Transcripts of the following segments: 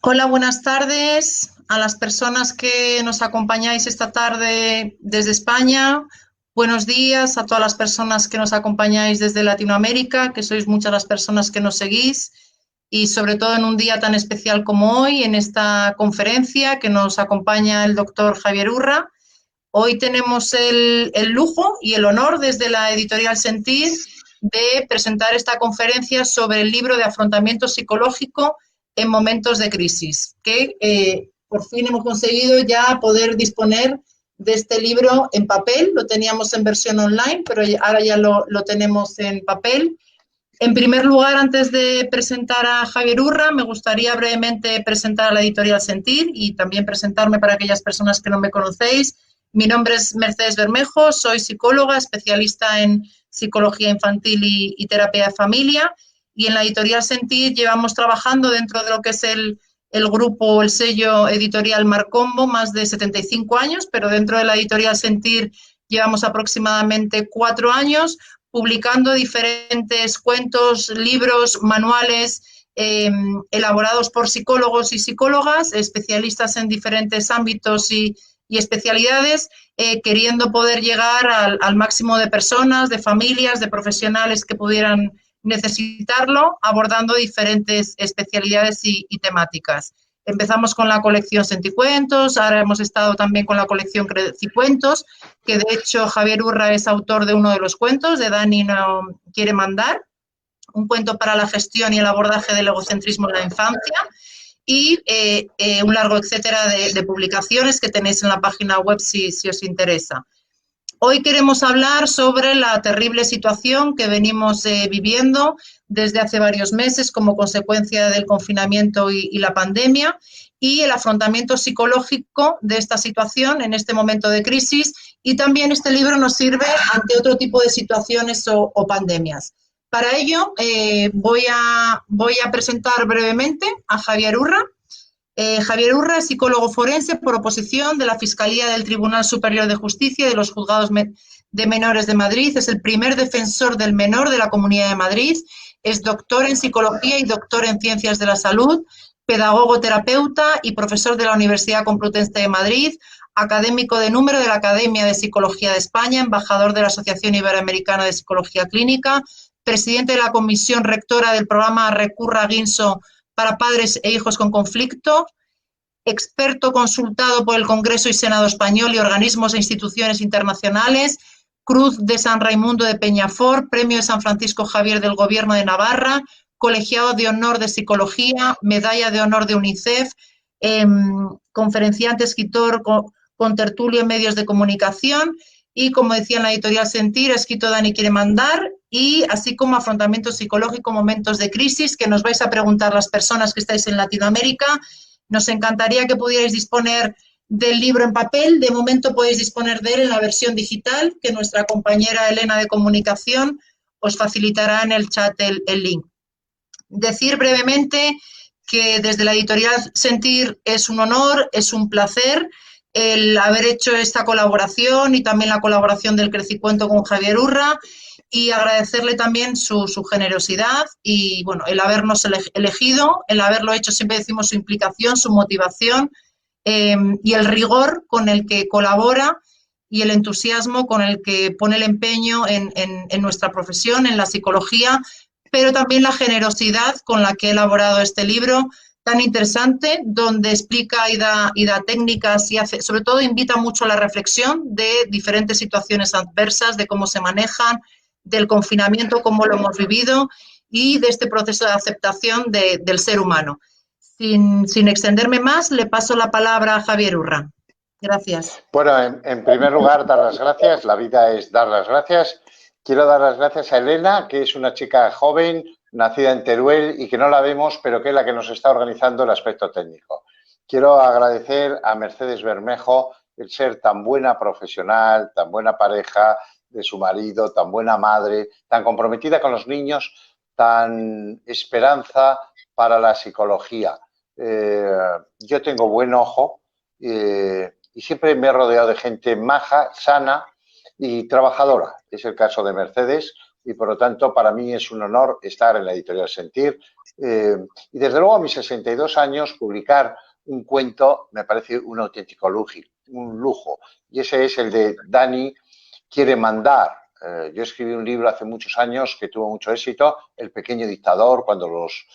Hola, buenas tardes a las personas que nos acompañáis esta tarde desde España. Buenos días a todas las personas que nos acompañáis desde Latinoamérica, que sois muchas las personas que nos seguís y sobre todo en un día tan especial como hoy, en esta conferencia que nos acompaña el doctor Javier Urra. Hoy tenemos el lujo y el honor desde la editorial Sentir de presentar esta conferencia sobre el libro de afrontamiento psicológico en momentos de crisis, que por fin hemos conseguido ya poder disponer de este libro en papel. Lo teníamos en versión online, pero ahora ya lo tenemos en papel. En primer lugar, antes de presentar a Javier Urra, me gustaría brevemente presentar a la editorial Sentir y también presentarme para aquellas personas que no me conocéis. Mi nombre es Mercedes Bermejo, soy psicóloga, especialista en psicología infantil y terapia de familia. Y en la editorial Sentir llevamos trabajando dentro de lo que es el grupo, el sello editorial Marcombo, más de 75 años, pero dentro de la editorial Sentir llevamos aproximadamente 4 años publicando diferentes cuentos, libros, manuales elaborados por psicólogos y psicólogas, especialistas en diferentes ámbitos y especialidades, queriendo poder llegar al máximo de personas, de familias, de profesionales que pudieran necesitarlo, abordando diferentes especialidades y temáticas. Empezamos con la colección Senticuentos, ahora hemos estado también con la colección Crecicuentos, que de hecho Javier Urra es autor de uno de los cuentos, de Dani no quiere mandar, un cuento para la gestión y el abordaje del egocentrismo en la infancia, y un largo etcétera de publicaciones que tenéis en la página web si os interesa. Hoy queremos hablar sobre la terrible situación que venimos viviendo desde hace varios meses como consecuencia del confinamiento y la pandemia y el afrontamiento psicológico de esta situación en este momento de crisis, y también este libro nos sirve ante otro tipo de situaciones o pandemias. Para ello voy a presentar brevemente a Javier Urra. Javier Urra es psicólogo forense por oposición de la Fiscalía del Tribunal Superior de Justicia y de los Juzgados de Menores de Madrid. Es el primer defensor del menor de la Comunidad de Madrid. Es doctor en psicología y doctor en ciencias de la salud, pedagogo terapeuta y profesor de la Universidad Complutense de Madrid, académico de número de la Academia de Psicología de España, embajador de la Asociación Iberoamericana de Psicología Clínica, presidente de la comisión rectora del programa Recurra Guinso para padres e hijos con conflicto, experto consultado por el Congreso y Senado español y organismos e instituciones internacionales, Cruz de San Raimundo de Peñafort, Premio de San Francisco Javier del Gobierno de Navarra, Colegiado de Honor de Psicología, Medalla de Honor de UNICEF, conferenciante, escritor, contertulio en medios de comunicación y, como decía en la editorial Sentir, ha escrito Dani quiere mandar, y así como afrontamiento psicológico, momentos de crisis, que nos vais a preguntar las personas que estáis en Latinoamérica. Nos encantaría que pudierais disponer del libro en papel. De momento podéis disponer de él en la versión digital, que nuestra compañera Elena de Comunicación os facilitará en el chat el link. Decir brevemente que desde la editorial Sentir es un honor, es un placer el haber hecho esta colaboración y también la colaboración del Crecicuento con Javier Urra, y agradecerle también su generosidad y bueno, el habernos elegido, el haberlo hecho, siempre decimos su implicación, su motivación y el rigor con el que colabora y el entusiasmo con el que pone el empeño en nuestra profesión, en la psicología, pero también la generosidad con la que he elaborado este libro tan interesante, donde explica y da técnicas y hace, sobre todo invita mucho a la reflexión de diferentes situaciones adversas, de cómo se manejan, del confinamiento, cómo lo hemos vivido y de este proceso de aceptación del ser humano. Sin extenderme más, le paso la palabra a Javier Urra. Gracias. Bueno, en primer lugar, dar las gracias. La vida es dar las gracias. Quiero dar las gracias a Elena, que es una chica joven, nacida en Teruel y que no la vemos, pero que es la que nos está organizando el aspecto técnico. Quiero agradecer a Mercedes Bermejo el ser tan buena profesional, tan buena pareja de su marido, tan buena madre, tan comprometida con los niños, tan esperanza para la psicología. Yo tengo buen ojo y siempre me he rodeado de gente maja, sana y trabajadora. Es el caso de Mercedes, y por lo tanto para mí es un honor estar en la editorial Sentir. Y desde luego a mis 62 años publicar un cuento me parece un auténtico lujo. Y ese es el de Dani quiere mandar. Yo escribí un libro hace muchos años que tuvo mucho éxito, El pequeño dictador, cuando los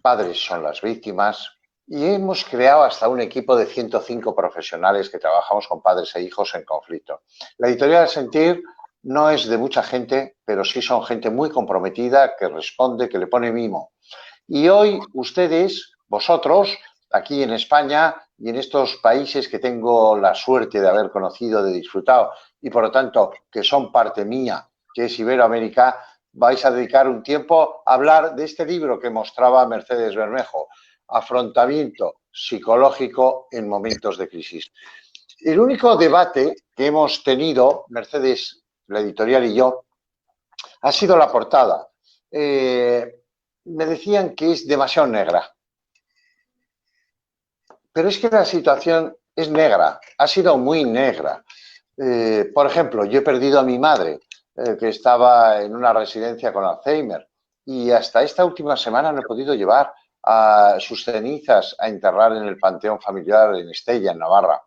padres son las víctimas. Y hemos creado hasta un equipo de 105 profesionales que trabajamos con padres e hijos en conflicto. La editorial Sentir no es de mucha gente, pero sí son gente muy comprometida, que responde, que le pone mimo. Y hoy ustedes, vosotros, aquí en España y en estos países que tengo la suerte de haber conocido, de disfrutado y por lo tanto que son parte mía, que es Iberoamérica, vais a dedicar un tiempo a hablar de este libro que mostraba Mercedes Bermejo, Afrontamiento psicológico en momentos de crisis. El único debate que hemos tenido, Mercedes, la editorial y yo, ha sido la portada. Me decían que es demasiado negra. Pero es que la situación es negra, ha sido muy negra. Por ejemplo, yo he perdido a mi madre, que estaba en una residencia con Alzheimer, y hasta esta última semana no he podido llevar a sus cenizas a enterrar en el panteón familiar en Estella, en Navarra.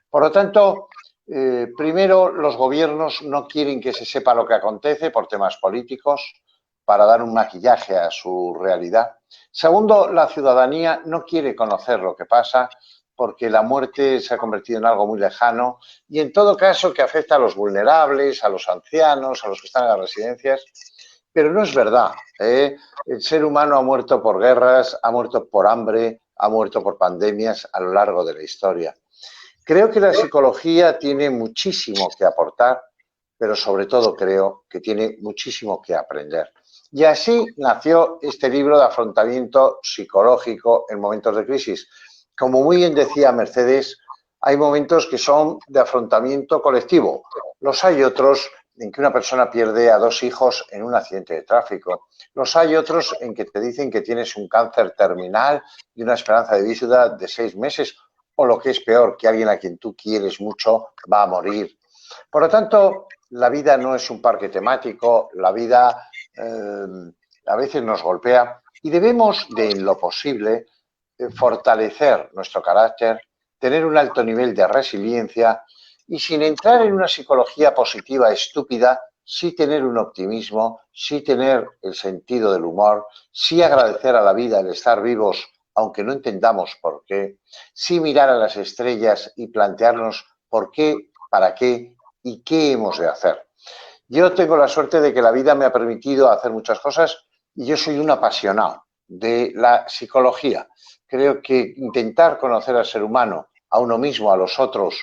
Por lo tanto, primero, los gobiernos no quieren que se sepa lo que acontece por temas políticos, para dar un maquillaje a su realidad. Segundo, la ciudadanía no quiere conocer lo que pasa porque la muerte se ha convertido en algo muy lejano y en todo caso que afecta a los vulnerables, a los ancianos, a los que están en las residencias. Pero no es verdad. El ser humano ha muerto por guerras, ha muerto por hambre, ha muerto por pandemias a lo largo de la historia. Creo que la psicología tiene muchísimo que aportar, pero sobre todo creo que tiene muchísimo que aprender. Y así nació este libro de afrontamiento psicológico en momentos de crisis. Como muy bien decía Mercedes, hay momentos que son de afrontamiento colectivo. Los hay otros en que una persona pierde a 2 hijos en un accidente de tráfico. Los hay otros en que te dicen que tienes un cáncer terminal y una esperanza de vida de 6 meses, o lo que es peor, que alguien a quien tú quieres mucho va a morir. Por lo tanto, la vida no es un parque temático, la vida a veces nos golpea y debemos, de en lo posible, fortalecer nuestro carácter, tener un alto nivel de resiliencia y sin entrar en una psicología positiva estúpida, sí tener un optimismo, sí tener el sentido del humor, sí agradecer a la vida el estar vivos, aunque no entendamos por qué, sí mirar a las estrellas y plantearnos por qué, para qué y qué hemos de hacer. Yo tengo la suerte de que la vida me ha permitido hacer muchas cosas y yo soy un apasionado de la psicología. Creo que intentar conocer al ser humano, a uno mismo, a los otros,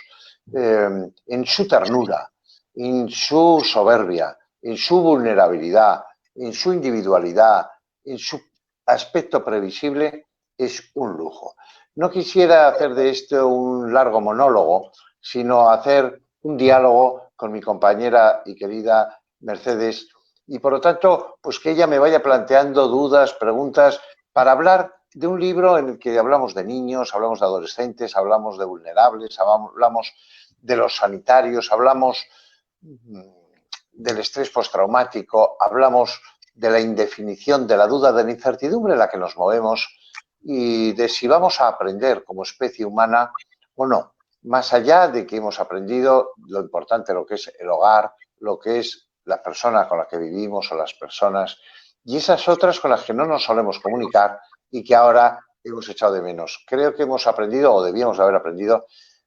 en su ternura, en su soberbia, en su vulnerabilidad, en su individualidad, en su aspecto previsible, es un lujo. No quisiera hacer de esto un largo monólogo, sino hacer un diálogo con mi compañera y querida Mercedes y por lo tanto, pues que ella me vaya planteando dudas, preguntas, para hablar de un libro en el que hablamos de niños, hablamos de adolescentes, hablamos de vulnerables, hablamos de los sanitarios, hablamos del estrés postraumático, hablamos de la indefinición, de la duda, de la incertidumbre en la que nos movemos y de si vamos a aprender como especie humana o no. Más allá de que hemos aprendido lo importante, lo que es el hogar, lo que es la persona con la que vivimos o las personas y esas otras con las que no nos solemos comunicar y que ahora hemos echado de menos. Creo que hemos aprendido o debíamos haber aprendido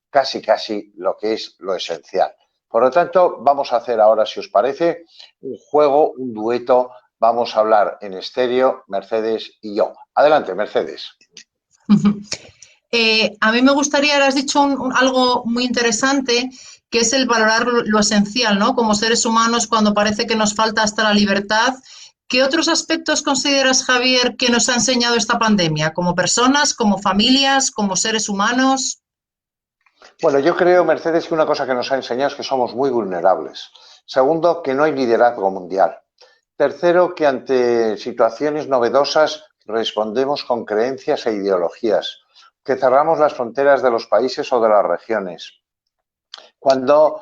casi lo que es lo esencial. Por lo tanto, vamos a hacer ahora, si os parece, un juego, un dueto. Vamos a hablar en estéreo, Mercedes y yo. Adelante, Mercedes. A mí me gustaría, has dicho algo muy interesante, que es el valorar lo esencial, ¿no? Como seres humanos, cuando parece que nos falta hasta la libertad. ¿Qué otros aspectos consideras, Javier, que nos ha enseñado esta pandemia? Como personas, como familias, como seres humanos. Bueno, yo creo, Mercedes, que una cosa que nos ha enseñado es que somos muy vulnerables. Segundo, que no hay liderazgo mundial. Tercero, que ante situaciones novedosas respondemos con creencias e ideologías, que cerramos las fronteras de los países o de las regiones. Cuando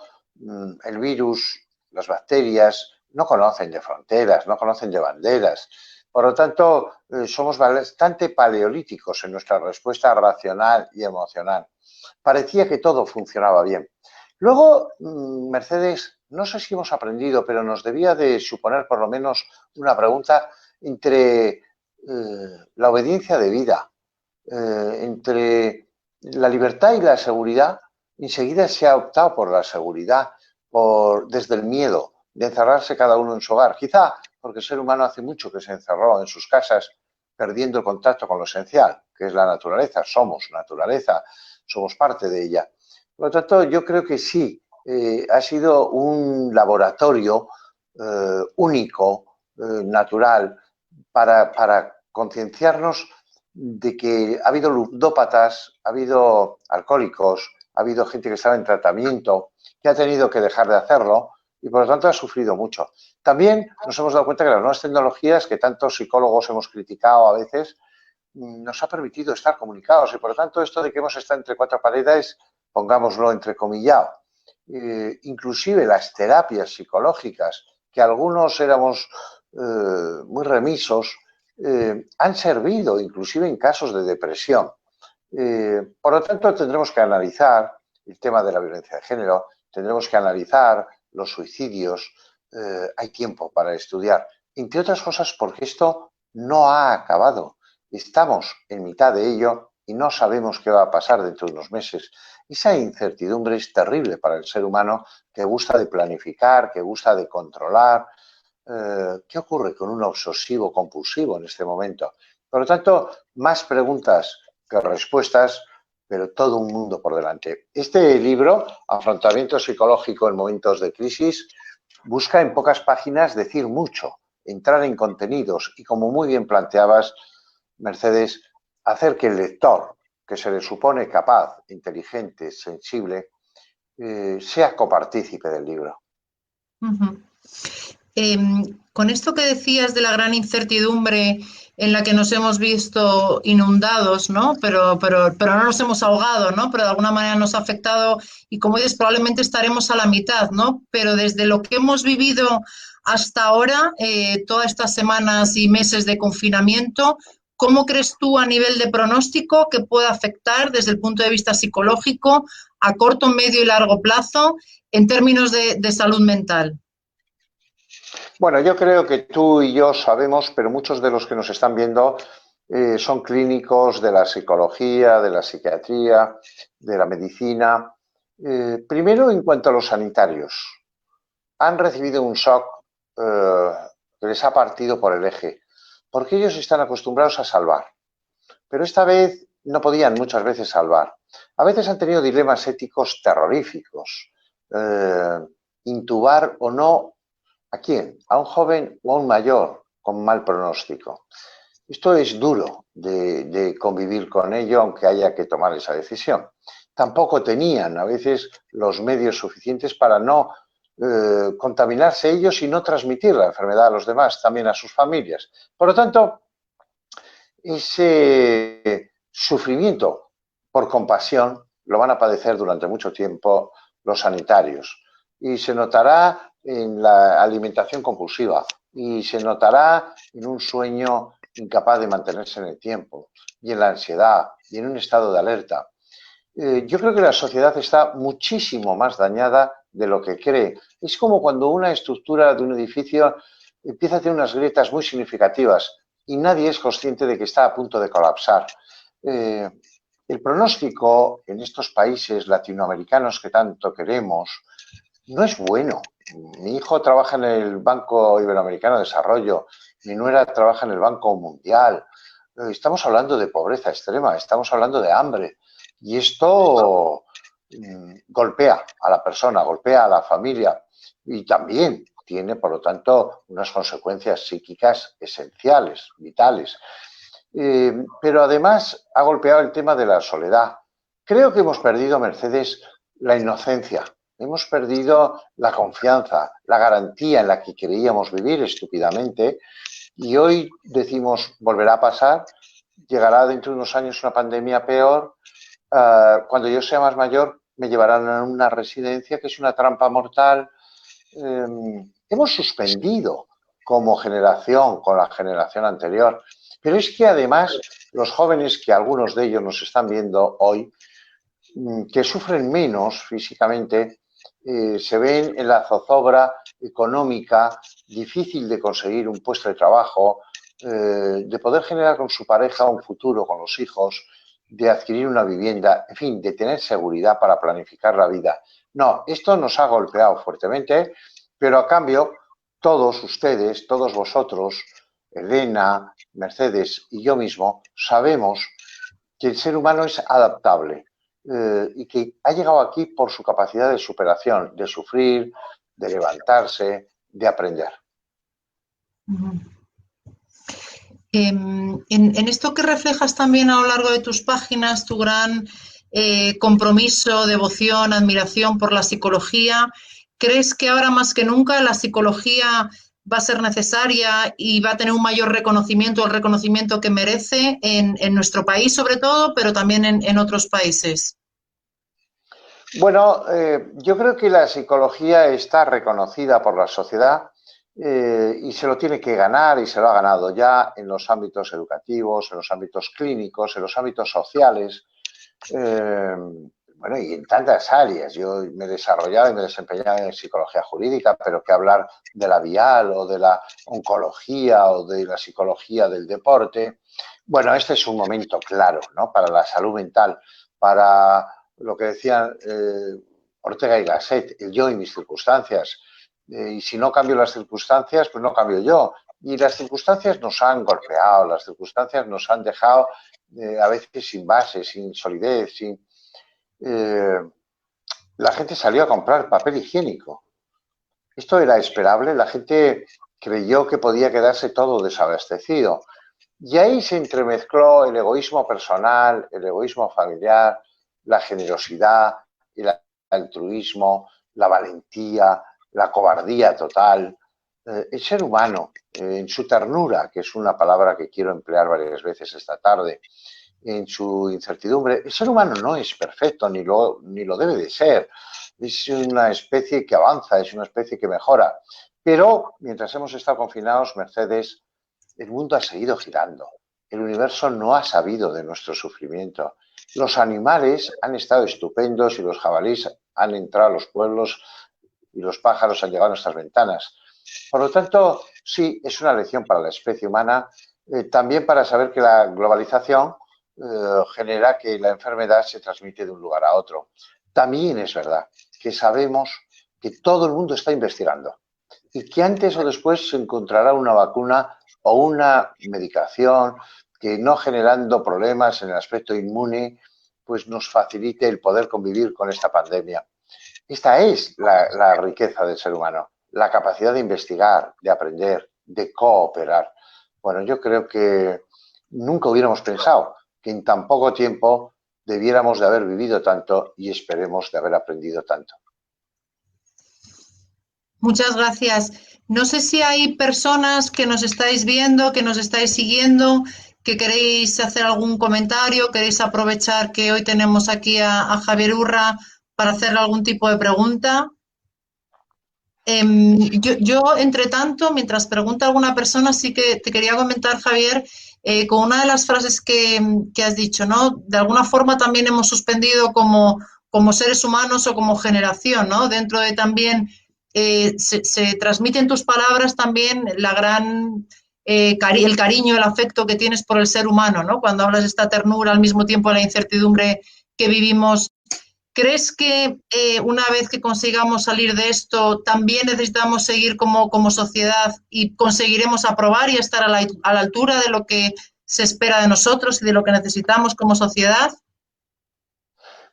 el virus, las bacterias, no conocen de fronteras, no conocen de banderas. Por lo tanto, somos bastante paleolíticos en nuestra respuesta racional y emocional. Parecía que todo funcionaba bien. Luego, Mercedes, no sé si hemos aprendido, pero nos debía de suponer por lo menos una pregunta entre la obediencia de vida, entre la libertad y la seguridad. Enseguida se ha optado por la seguridad, desde el miedo de encerrarse cada uno en su hogar. Quizá porque el ser humano hace mucho que se encerró en sus casas, perdiendo el contacto con lo esencial, que es la naturaleza. Somos naturaleza, somos parte de ella. Por lo tanto, yo creo que sí, ha sido un laboratorio único, natural, para concienciarnos de que ha habido ludópatas, ha habido alcohólicos, ha habido gente que estaba en tratamiento, que ha tenido que dejar de hacerlo y por lo tanto ha sufrido mucho. También nos hemos dado cuenta que las nuevas tecnologías que tantos psicólogos hemos criticado a veces nos ha permitido estar comunicados y por lo tanto esto de que hemos estado entre cuatro paredes, pongámoslo entrecomillado. Inclusive las terapias psicológicas, que algunos éramos muy remisos, han servido inclusive en casos de depresión. Por lo tanto, tendremos que analizar el tema de la violencia de género, tendremos que analizar los suicidios, hay tiempo para estudiar, entre otras cosas porque esto no ha acabado. Estamos en mitad de ello y no sabemos qué va a pasar dentro de unos meses. Esa incertidumbre es terrible para el ser humano que gusta de planificar, que gusta de controlar. ¿Qué ocurre con un obsesivo compulsivo en este momento? Por lo tanto, más preguntas que respuestas, pero todo un mundo por delante. Este libro, Afrontamiento psicológico en momentos de crisis, busca en pocas páginas decir mucho, entrar en contenidos y, como muy bien planteabas, Mercedes, hacer que el lector, que se le supone capaz, inteligente, sensible, sea copartícipe del libro. Uh-huh. Con esto que decías de la gran incertidumbre en la que nos hemos visto inundados, ¿no? Pero no nos hemos ahogado, ¿no? Pero de alguna manera nos ha afectado y como dices, probablemente estaremos a la mitad, ¿no? Pero desde lo que hemos vivido hasta ahora, todas estas semanas y meses de confinamiento, ¿cómo crees tú a nivel de pronóstico que puede afectar desde el punto de vista psicológico a corto, medio y largo plazo en términos de salud mental? Bueno, yo creo que tú y yo sabemos, pero muchos de los que nos están viendo son clínicos de la psicología, de la psiquiatría, de la medicina. Primero, en cuanto a los sanitarios, han recibido un shock que les ha partido por el eje, porque ellos están acostumbrados a salvar, pero esta vez no podían muchas veces salvar. A veces han tenido dilemas éticos terroríficos. Intubar o no. ¿A quién? ¿A un joven o a un mayor con mal pronóstico? Esto es duro de convivir con ello, aunque haya que tomar esa decisión. Tampoco tenían a veces los medios suficientes para no contaminarse ellos y no transmitir la enfermedad a los demás, también a sus familias. Por lo tanto, ese sufrimiento por compasión lo van a padecer durante mucho tiempo los sanitarios. Y se notará en la alimentación compulsiva y se notará en un sueño incapaz de mantenerse en el tiempo y en la ansiedad y en un estado de alerta. Yo creo que la sociedad está muchísimo más dañada de lo que cree. Es como cuando una estructura de un edificio empieza a tener unas grietas muy significativas y nadie es consciente de que está a punto de colapsar. El pronóstico en estos países latinoamericanos que tanto queremos no es bueno. Mi hijo trabaja en el Banco Iberoamericano de Desarrollo, mi nuera trabaja en el Banco Mundial. Estamos hablando de pobreza extrema, estamos hablando de hambre. Y esto golpea a la persona, golpea a la familia y también tiene, por lo tanto, unas consecuencias psíquicas esenciales, vitales. Pero además ha golpeado el tema de la soledad. Creo que hemos perdido, Mercedes, la inocencia. Hemos perdido la confianza, la garantía en la que creíamos vivir estúpidamente y hoy decimos, volverá a pasar, llegará dentro de unos años una pandemia peor, cuando yo sea más mayor me llevarán a una residencia que es una trampa mortal. hemos suspendido como generación con la generación anterior. Pero es que además los jóvenes, que algunos de ellos nos están viendo hoy, que sufren menos físicamente, se ven en la zozobra económica, difícil de conseguir un puesto de trabajo, de poder generar con su pareja un futuro, con los hijos, de adquirir una vivienda, en fin, de tener seguridad para planificar la vida. No, esto nos ha golpeado fuertemente, pero a cambio, todos ustedes, todos vosotros, Elena, Mercedes y yo mismo, sabemos que el ser humano es adaptable y que ha llegado aquí por su capacidad de superación, de sufrir, de levantarse, de aprender. En esto que reflejas también a lo largo de tus páginas, tu gran compromiso, devoción, admiración por la psicología, ¿crees que ahora más que nunca la psicología va a ser necesaria y va a tener un mayor reconocimiento, el reconocimiento que merece en nuestro país sobre todo, pero también en otros países? Bueno, yo creo que la psicología está reconocida por la sociedad y se lo tiene que ganar y se lo ha ganado ya en los ámbitos educativos, en los ámbitos clínicos, en los ámbitos sociales, bueno, y en tantas áreas. Yo me he desarrollado y me he desempeñado en psicología jurídica, pero que hablar de la vial o de la oncología o de la psicología del deporte. Bueno, este es un momento claro, ¿no? Para la salud mental, para lo que decían Ortega y Gasset, el yo y mis circunstancias. Y si no cambio las circunstancias, pues no cambio yo. Y las circunstancias nos han golpeado, las circunstancias nos han dejado a veces sin base, sin solidez, sin... la gente salió a comprar papel higiénico. Esto era esperable, la gente creyó que podía quedarse todo desabastecido. Y ahí se entremezcló el egoísmo personal, el egoísmo familiar, la generosidad, el altruismo, la valentía, la cobardía total. El ser humano, en su ternura, que es una palabra que quiero emplear varias veces esta tarde, en su incertidumbre, el ser humano no es perfecto, ni lo debe de ser. Es una especie que avanza, es una especie que mejora. Pero mientras hemos estado confinados, Mercedes, el mundo ha seguido girando. El universo no ha sabido de nuestro sufrimiento. Los animales han estado estupendos y los jabalíes han entrado a los pueblos y los pájaros han llegado a nuestras ventanas. Por lo tanto, sí, es una lección para la especie humana, también para saber que la globalización genera que la enfermedad se transmite de un lugar a otro. También es verdad que sabemos que todo el mundo está investigando y que antes o después se encontrará una vacuna o una medicación que, no generando problemas en el aspecto inmune, pues nos facilite el poder convivir con esta pandemia. Esta es la riqueza del ser humano, la capacidad de investigar, de aprender, de cooperar. Bueno, yo creo que nunca hubiéramos pensado que en tan poco tiempo debiéramos de haber vivido tanto y esperemos de haber aprendido tanto. Muchas gracias. No sé si hay personas que nos estáis viendo, que nos estáis siguiendo, que queréis hacer algún comentario, queréis aprovechar que hoy tenemos aquí a Javier Urra para hacerle algún tipo de pregunta. Entre tanto, mientras pregunta alguna persona, sí que te quería comentar, Javier, con una de las frases que has dicho, ¿no? De alguna forma también hemos suspendido como seres humanos o como generación, ¿no? Dentro de también se transmite en tus palabras también la gran, el cariño, el afecto que tienes por el ser humano, ¿no? Cuando hablas de esta ternura, al mismo tiempo la incertidumbre que vivimos. ¿Crees que una vez que consigamos salir de esto, también necesitamos seguir como sociedad y conseguiremos aprobar y estar a la altura de lo que se espera de nosotros y de lo que necesitamos como sociedad?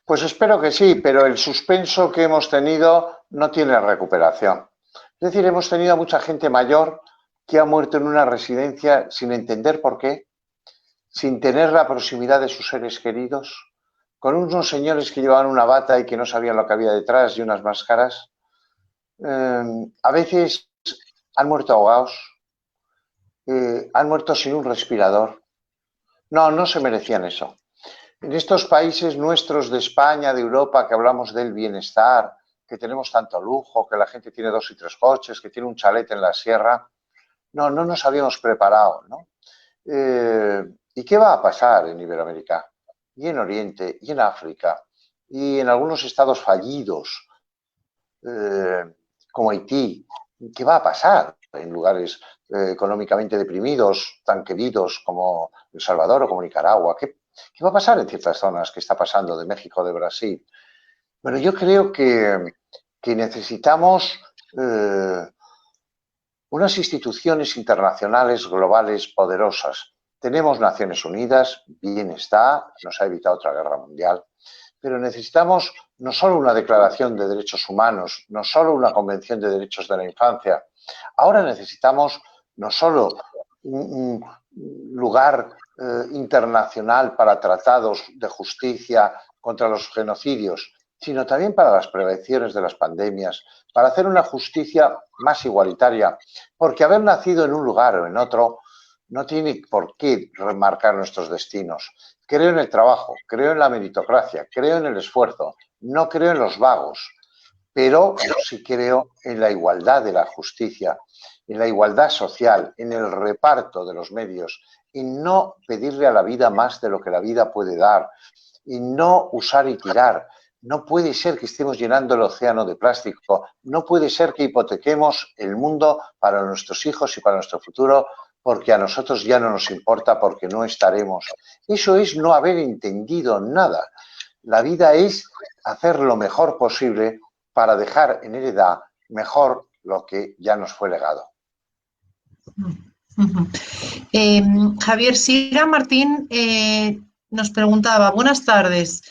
Pues espero que sí, pero el suspenso que hemos tenido no tiene recuperación. Es decir, hemos tenido a mucha gente mayor que ha muerto en una residencia sin entender por qué, sin tener la proximidad de sus seres queridos, con unos señores que llevaban una bata y que no sabían lo que había detrás y unas máscaras. A veces han muerto ahogados, han muerto sin un respirador. No, no se merecían eso. En estos países nuestros de España, de Europa, que hablamos del bienestar, que tenemos tanto lujo, que la gente tiene 2 y 3 coches, que tiene un chalet en la sierra. No, no nos habíamos preparado, ¿no? ¿Y qué va a pasar en Iberoamérica? Y en Oriente, y en África, y en algunos estados fallidos, como Haití. ¿Qué va a pasar en lugares económicamente deprimidos, tan queridos como El Salvador o como Nicaragua? ¿Qué va a pasar en ciertas zonas? ¿Qué está pasando de México, de Brasil? Bueno, yo creo que necesitamos unas instituciones internacionales globales poderosas. Tenemos Naciones Unidas, bien está, nos ha evitado otra guerra mundial, pero necesitamos no solo una declaración de derechos humanos, no solo una convención de derechos de la infancia, ahora necesitamos no solo un lugar internacional para tratados de justicia contra los genocidios, sino también para las prevenciones de las pandemias, para hacer una justicia más igualitaria, porque haber nacido en un lugar o en otro no tiene por qué remarcar nuestros destinos. Creo en el trabajo, creo en la meritocracia, creo en el esfuerzo, no creo en los vagos, pero sí creo en la igualdad de la justicia, en la igualdad social, en el reparto de los medios, en no pedirle a la vida más de lo que la vida puede dar, en no usar y tirar. No puede ser que estemos llenando el océano de plástico, no puede ser que hipotequemos el mundo para nuestros hijos y para nuestro futuro porque a nosotros ya no nos importa, porque no estaremos. Eso es no haber entendido nada. La vida es hacer lo mejor posible para dejar en heredad mejor lo que ya nos fue legado. Javier Sira Martín nos preguntaba, buenas tardes.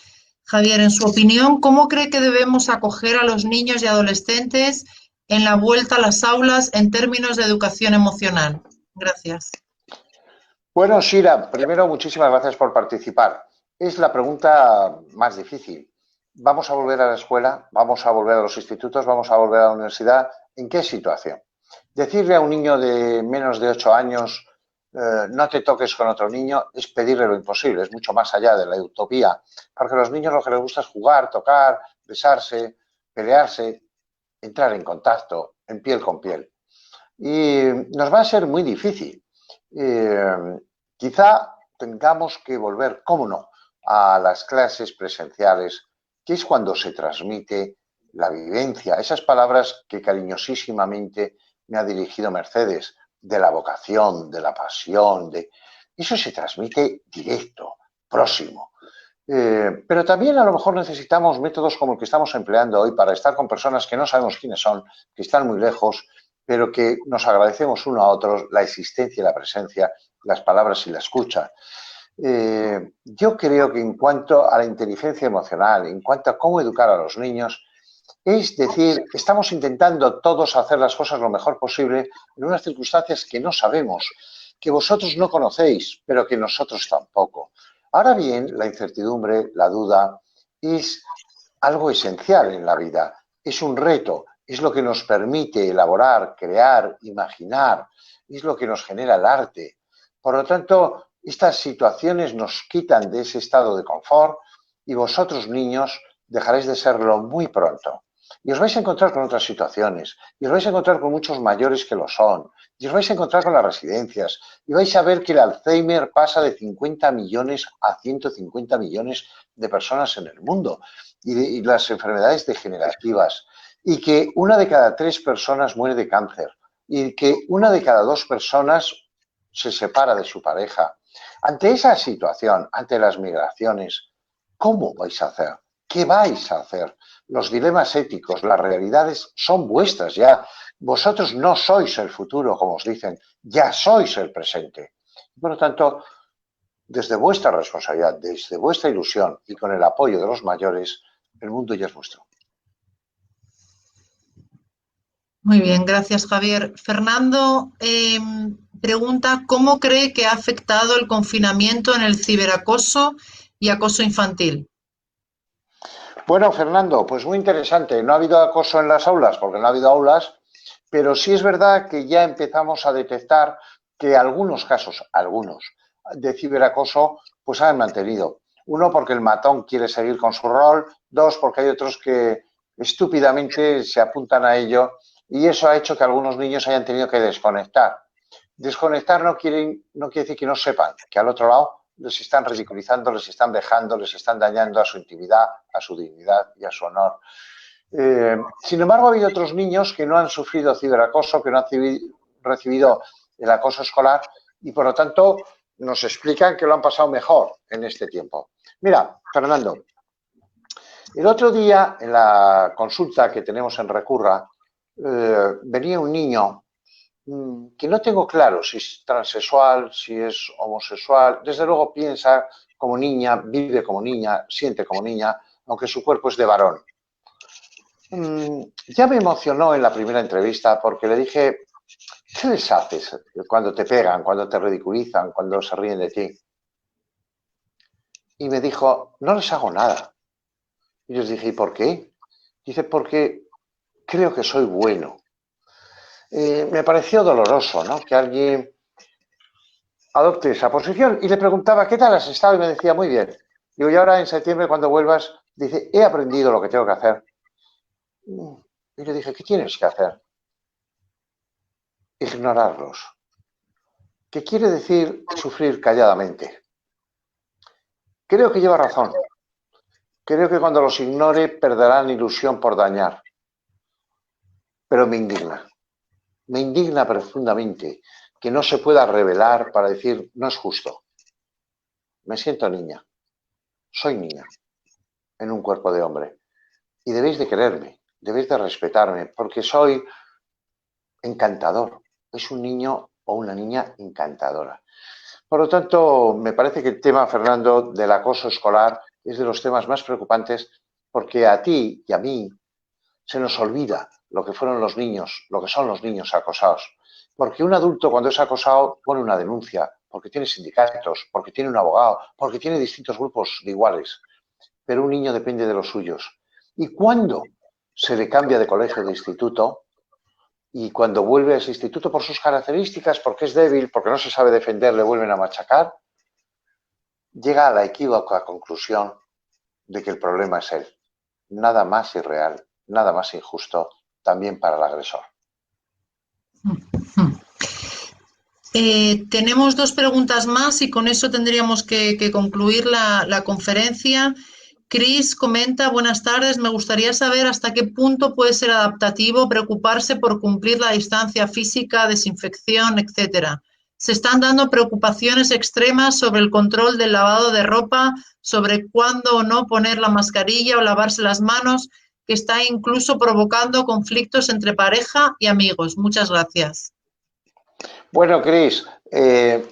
Javier, en su opinión, ¿cómo cree que debemos acoger a los niños y adolescentes en la vuelta a las aulas en términos de educación emocional? Gracias. Bueno, Sira, primero muchísimas gracias por participar. Es la pregunta más difícil. ¿Vamos a volver a la escuela? ¿Vamos a volver a los institutos? ¿Vamos a volver a la universidad? ¿En qué situación? Decirle a un niño de menos de 8 años no te toques con otro niño es pedirle lo imposible, es mucho más allá de la utopía, porque a los niños lo que les gusta es jugar, tocar, besarse, pelearse, entrar en contacto, en piel con piel. Y nos va a ser muy difícil. Quizá tengamos que volver, cómo no, a las clases presenciales, que es cuando se transmite la vivencia, esas palabras que cariñosísimamente me ha dirigido Mercedes, de la vocación, de la pasión, eso se transmite directo, próximo. Pero también a lo mejor necesitamos métodos como el que estamos empleando hoy para estar con personas que no sabemos quiénes son, que están muy lejos, pero que nos agradecemos uno a otros la existencia y la presencia, las palabras y la escucha. Yo creo que en cuanto a la inteligencia emocional, en cuanto a cómo educar a los niños, es decir, estamos intentando todos hacer las cosas lo mejor posible en unas circunstancias que no sabemos, que vosotros no conocéis, pero que nosotros tampoco. Ahora bien, la incertidumbre, la duda, es algo esencial en la vida, es un reto, es lo que nos permite elaborar, crear, imaginar, es lo que nos genera el arte. Por lo tanto, estas situaciones nos quitan de ese estado de confort y vosotros, niños, dejaréis de serlo muy pronto. Y os vais a encontrar con otras situaciones, y os vais a encontrar con muchos mayores que lo son, y os vais a encontrar con las residencias, y vais a ver que el Alzheimer pasa de 50 millones a 150 millones de personas en el mundo, y las enfermedades degenerativas, y que 1 de cada 3 personas muere de cáncer, y que 1 de cada 2 personas se separa de su pareja. Ante esa situación, ante las migraciones, ¿cómo vais a hacer? ¿Qué vais a hacer? Los dilemas éticos, las realidades son vuestras ya. Vosotros no sois el futuro, como os dicen, ya sois el presente. Por lo tanto, desde vuestra responsabilidad, desde vuestra ilusión y con el apoyo de los mayores, el mundo ya es vuestro. Muy bien, gracias Javier. Fernando pregunta, ¿cómo cree que ha afectado el confinamiento en el ciberacoso y acoso infantil? Bueno, Fernando, pues muy interesante. No ha habido acoso en las aulas porque no ha habido aulas, pero sí es verdad que ya empezamos a detectar que algunos casos, de ciberacoso, pues han mantenido. 1, porque el matón quiere seguir con su rol. 2, porque hay otros que estúpidamente se apuntan a ello y eso ha hecho que algunos niños hayan tenido que desconectar. Desconectar no quiere decir que no sepan que al otro lado les están ridiculizando, les están dejando, les están dañando a su intimidad, a su dignidad y a su honor. Sin embargo, ha habido otros niños que no han sufrido ciberacoso, que no han recibido el acoso escolar y, por lo tanto, nos explican que lo han pasado mejor en este tiempo. Mira, Fernando, el otro día en la consulta que tenemos en Recurra venía un niño que no tengo claro si es transexual, si es homosexual. Desde luego piensa como niña, vive como niña, siente como niña, aunque su cuerpo es de varón. Ya me emocionó en la primera entrevista porque le dije, ¿qué les haces cuando te pegan, cuando te ridiculizan, cuando se ríen de ti? Y me dijo, no les hago nada. Y yo les dije, ¿y por qué? Dice, porque creo que soy bueno. Me pareció doloroso, ¿no?, que alguien adopte esa posición. Y le preguntaba, ¿qué tal has estado? Y me decía, muy bien. Digo, y ahora en septiembre, cuando vuelvas, dice, he aprendido lo que tengo que hacer. Y le dije, ¿qué tienes que hacer? Ignorarlos. ¿Qué quiere decir sufrir calladamente? Creo que lleva razón. Creo que cuando los ignore perderán ilusión por dañar. Pero me indigna. Me indigna profundamente que no se pueda revelar para decir, no es justo. Me siento niña. Soy niña en un cuerpo de hombre. Y debéis de quererme, debéis de respetarme, porque soy encantador. Es un niño o una niña encantadora. Por lo tanto, me parece que el tema, Fernando, del acoso escolar es de los temas más preocupantes porque a ti y a mí se nos olvida lo que fueron los niños, lo que son los niños acosados. Porque un adulto cuando es acosado pone una denuncia, porque tiene sindicatos, porque tiene un abogado, porque tiene distintos grupos de iguales. Pero un niño depende de los suyos. Y cuando se le cambia de colegio, de instituto, y cuando vuelve a ese instituto por sus características, porque es débil, porque no se sabe defender, le vuelven a machacar, llega a la equívoca conclusión de que el problema es él. Nada más irreal, nada más injusto, también para el agresor. Tenemos dos preguntas más y con eso tendríamos que concluir la conferencia. Chris comenta, buenas tardes, me gustaría saber hasta qué punto puede ser adaptativo preocuparse por cumplir la distancia física, desinfección, etcétera. Se están dando preocupaciones extremas sobre el control del lavado de ropa, sobre cuándo o no poner la mascarilla o lavarse las manos, que está incluso provocando conflictos entre pareja y amigos. Muchas gracias. Bueno, Chris,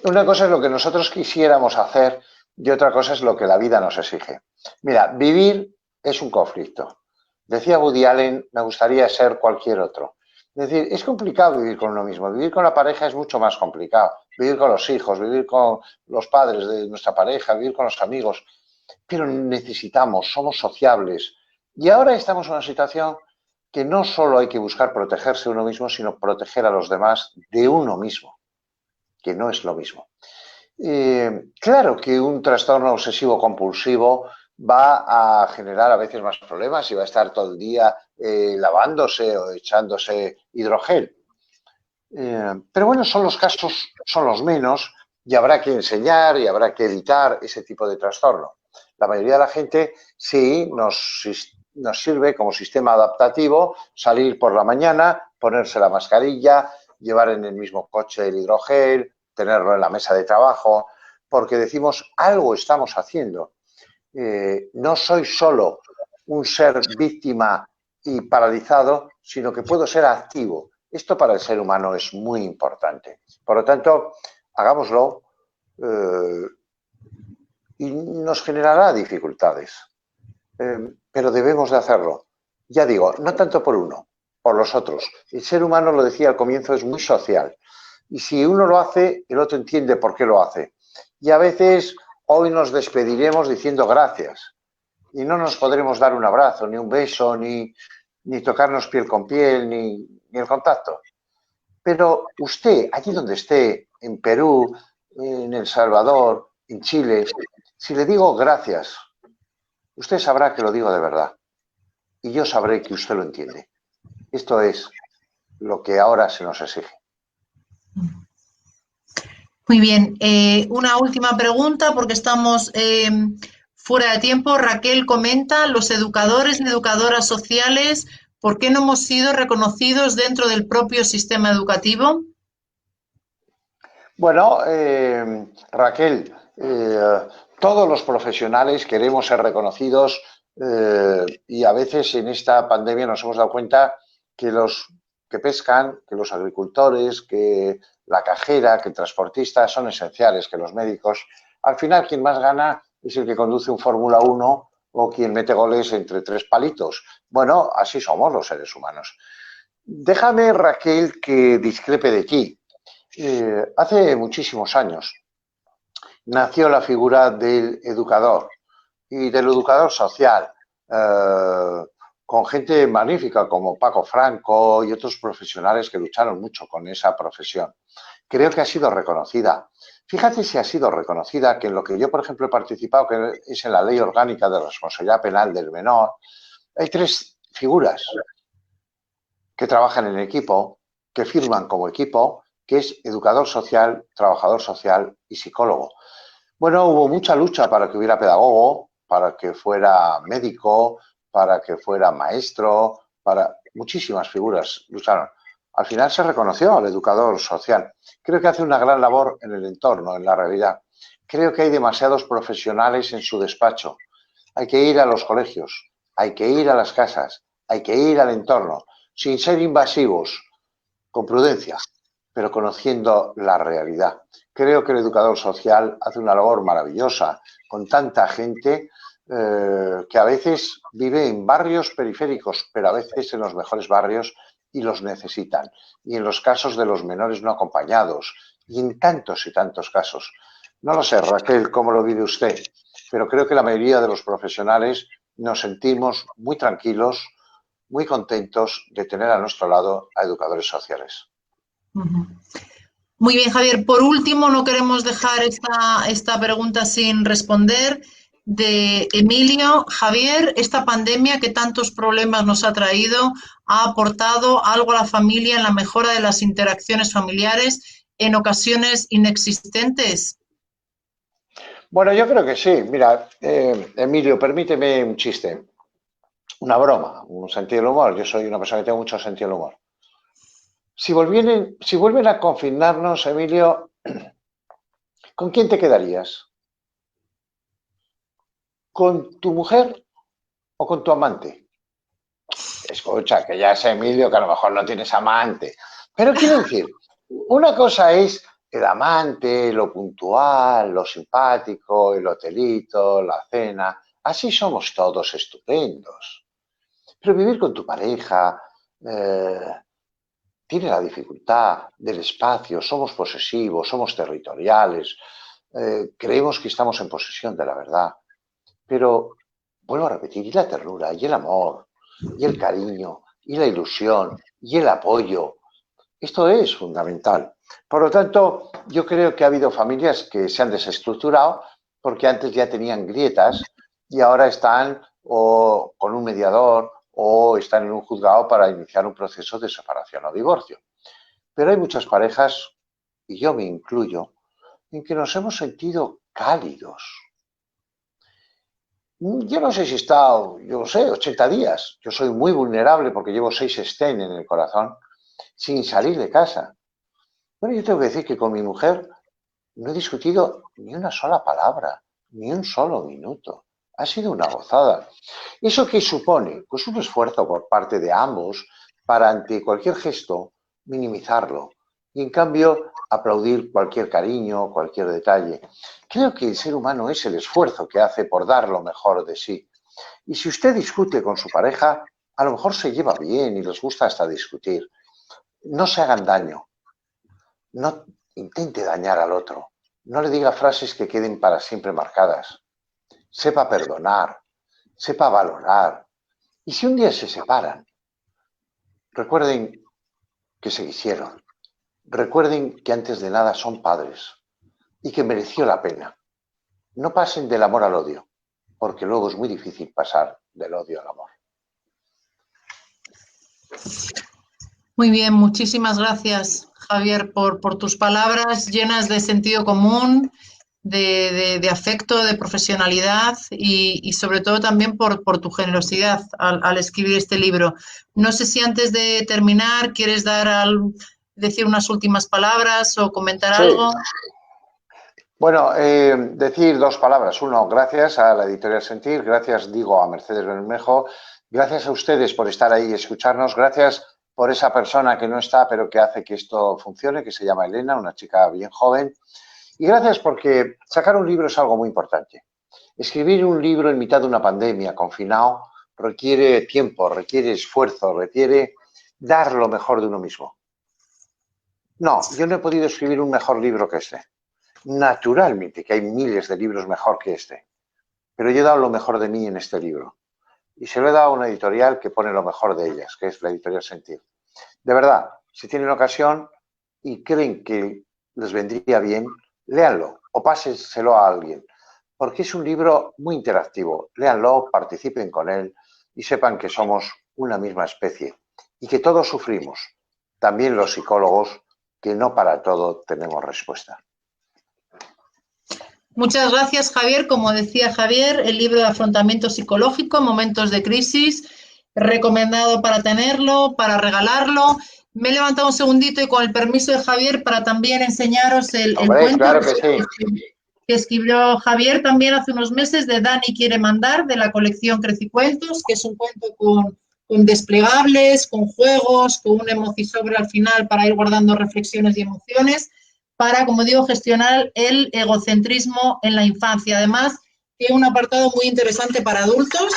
una cosa es lo que nosotros quisiéramos hacer y otra cosa es lo que la vida nos exige. Mira, vivir es un conflicto. Decía Woody Allen, me gustaría ser cualquier otro. Es decir, es complicado vivir con uno mismo. Vivir con la pareja es mucho más complicado. Vivir con los hijos, vivir con los padres de nuestra pareja, vivir con los amigos. Pero necesitamos, somos sociables. Y ahora estamos en una situación que no solo hay que buscar protegerse uno mismo, sino proteger a los demás de uno mismo, que no es lo mismo. Claro que un trastorno obsesivo compulsivo va a generar a veces más problemas y va a estar todo el día lavándose o echándose hidrogel. Pero bueno, son los casos, son los menos y habrá que enseñar y habrá que evitar ese tipo de trastorno. La mayoría de la gente sí nos sirve como sistema adaptativo salir por la mañana, ponerse la mascarilla, llevar en el mismo coche el hidrogel, tenerlo en la mesa de trabajo, porque decimos algo estamos haciendo. No soy solo un ser víctima y paralizado, sino que puedo ser activo. Esto para el ser humano es muy importante. Por lo tanto, hagámoslo y nos generará dificultades, pero debemos de hacerlo. Ya digo, no tanto por uno, por los otros. El ser humano, lo decía al comienzo, es muy social. Y si uno lo hace, el otro entiende por qué lo hace. Y a veces hoy nos despediremos diciendo gracias. Y no nos podremos dar un abrazo, ni un beso, ni tocarnos piel con piel, ni el contacto. Pero usted, allí donde esté, en Perú, en El Salvador, en Chile, si le digo gracias, usted sabrá que lo digo de verdad. y yo sabré que usted lo entiende. Esto es lo que ahora se nos exige. Muy bien. Una última pregunta porque estamos fuera de tiempo. Raquel comenta, los educadores y educadoras sociales, ¿por qué no hemos sido reconocidos dentro del propio sistema educativo? Bueno, Raquel, todos los profesionales queremos ser reconocidos y a veces en esta pandemia nos hemos dado cuenta que los que pescan, que los agricultores, que la cajera, que el transportista son esenciales, que los médicos. Al final, quien más gana es el que conduce un Fórmula 1 o quien mete goles entre tres palitos. Bueno, así somos los seres humanos. Déjame, Raquel, que discrepe de ti. Hace muchísimos años nació la figura del educador y del educador social, con gente magnífica como Paco Franco y otros profesionales que lucharon mucho con esa profesión. Creo que ha sido reconocida. Fíjate si ha sido reconocida que en lo que yo, por ejemplo, he participado, que es en la Ley Orgánica de Responsabilidad Penal del Menor, hay tres figuras que trabajan en equipo, que firman como equipo, que es educador social, trabajador social y psicólogo. Bueno, hubo mucha lucha para que hubiera pedagogo, para que fuera médico, para que fuera maestro, para muchísimas figuras lucharon. Al final se reconoció al educador social. Creo que hace una gran labor en el entorno, en la realidad. Creo que hay demasiados profesionales en su despacho. Hay que ir a los colegios, hay que ir a las casas, hay que ir al entorno, sin ser invasivos, con prudencia, pero conociendo la realidad. Creo que el educador social hace una labor maravillosa con tanta gente que a veces vive en barrios periféricos, pero a veces en los mejores barrios y los necesitan. Y en los casos de los menores no acompañados, y en tantos y tantos casos. No lo sé, Raquel, cómo lo vive usted, pero creo que la mayoría de los profesionales nos sentimos muy tranquilos, muy contentos de tener a nuestro lado a educadores sociales. Muy bien, Javier. Por último, no queremos dejar esta pregunta sin responder de Emilio. Javier, esta pandemia que tantos problemas nos ha traído, ¿ha aportado algo a la familia en la mejora de las interacciones familiares en ocasiones inexistentes? Bueno, yo creo que sí. Mira, Emilio, permíteme un chiste, una broma, un sentido del humor. Yo soy una persona que tengo mucho sentido del humor. Si vuelven a confinarnos, Emilio, ¿con quién te quedarías? ¿Con tu mujer o con tu amante? Escucha, que ya sé, Emilio, que a lo mejor no tienes amante. Pero quiero decir, una cosa es el amante, lo puntual, lo simpático, el hotelito, la cena. Así somos todos estupendos. Pero vivir con tu pareja tiene la dificultad del espacio, somos posesivos, somos territoriales, creemos que estamos en posesión de la verdad. Pero, vuelvo a repetir, y la ternura, y el amor, y el cariño, y la ilusión, y el apoyo, esto es fundamental. Por lo tanto, yo creo que ha habido familias que se han desestructurado porque antes ya tenían grietas y ahora están o con un mediador o están en un juzgado para iniciar un proceso de separación o divorcio. Pero hay muchas parejas, y yo me incluyo, en que nos hemos sentido cálidos. Yo no sé si he estado, yo no sé, 80 días. Yo soy muy vulnerable porque llevo 6 stents en el corazón sin salir de casa. Bueno, yo tengo que decir que con mi mujer no he discutido ni una sola palabra, ni un solo minuto. Ha sido una gozada. ¿Eso qué supone? Pues un esfuerzo por parte de ambos para ante cualquier gesto minimizarlo y en cambio aplaudir cualquier cariño, cualquier detalle. Creo que el ser humano es el esfuerzo que hace por dar lo mejor de sí. Y si usted discute con su pareja, a lo mejor se lleva bien y les gusta hasta discutir. No se hagan daño. No intente dañar al otro. No le diga frases que queden para siempre marcadas. Sepa perdonar, sepa valorar. Y si un día se separan, recuerden que se quisieron. Recuerden que antes de nada son padres y que mereció la pena. No pasen del amor al odio, porque luego es muy difícil pasar del odio al amor. Muy bien, muchísimas gracias, Javier, por tus palabras llenas de sentido común, de afecto, de profesionalidad y sobre todo también por tu generosidad al escribir este libro. No sé si antes de terminar quieres decir unas últimas palabras o comentar algo. Bueno, decir dos palabras. Uno, gracias a la Editorial Sentir, gracias, digo, a Mercedes Bermejo, gracias a ustedes por estar ahí y escucharnos, gracias por esa persona que no está, pero que hace que esto funcione, que se llama Elena, una chica bien joven. Y gracias porque sacar un libro es algo muy importante. Escribir un libro en mitad de una pandemia, confinado, requiere tiempo, requiere esfuerzo, requiere dar lo mejor de uno mismo. No, yo no he podido escribir un mejor libro que este. Naturalmente que hay miles de libros mejor que este, pero yo he dado lo mejor de mí en este libro y se lo he dado a una editorial que pone lo mejor de ellas, que es la Editorial Sentir. De verdad, si tienen ocasión y creen que les vendría bien, léanlo o pásenselo a alguien, porque es un libro muy interactivo. Léanlo, participen con él y sepan que somos una misma especie y que todos sufrimos, también los psicólogos, que no para todo tenemos respuesta. Muchas gracias, Javier. Como decía Javier, el libro de afrontamiento psicológico, momentos de crisis, recomendado para tenerlo, para regalarlo. Me he levantado un segundito y con el permiso de Javier para también enseñaros el cuento claro que sí. que escribió Javier también hace unos meses de Dani quiere mandar, de la colección Crecicuentos, que es un cuento con desplegables, con juegos, con un emojisobre al final para ir guardando reflexiones y emociones, para, como digo, gestionar el egocentrismo en la infancia. Además, tiene un apartado muy interesante para adultos,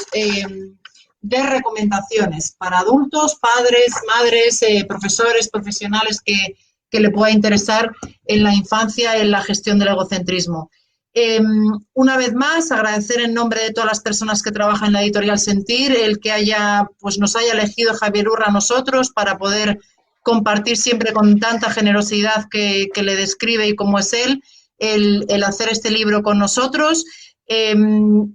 de recomendaciones para adultos, padres, madres, profesores, profesionales que le pueda interesar en la infancia, en la gestión del egocentrismo. Una vez más, agradecer en nombre de todas las personas que trabajan en la Editorial Sentir el que nos haya elegido Javier Urra a nosotros para poder compartir siempre con tanta generosidad que le describe y cómo es él, el hacer este libro con nosotros.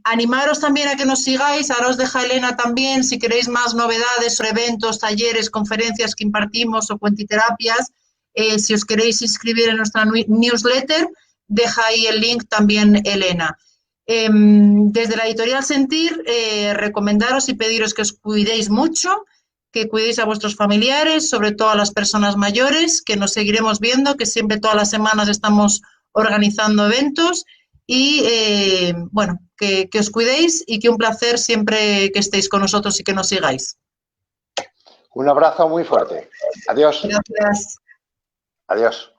Animaros también a que nos sigáis, ahora os deja Elena también, si queréis más novedades sobre eventos, talleres, conferencias que impartimos o cuentiterapias, si os queréis inscribir en nuestra newsletter, deja ahí el link también Elena. Desde la Editorial Sentir, recomendaros y pediros que os cuidéis mucho, que cuidéis a vuestros familiares, sobre todo a las personas mayores, que nos seguiremos viendo, que siempre todas las semanas estamos organizando eventos y bueno, que os cuidéis y que un placer siempre que estéis con nosotros y que nos sigáis. Un abrazo muy fuerte. Adiós. Gracias. Adiós.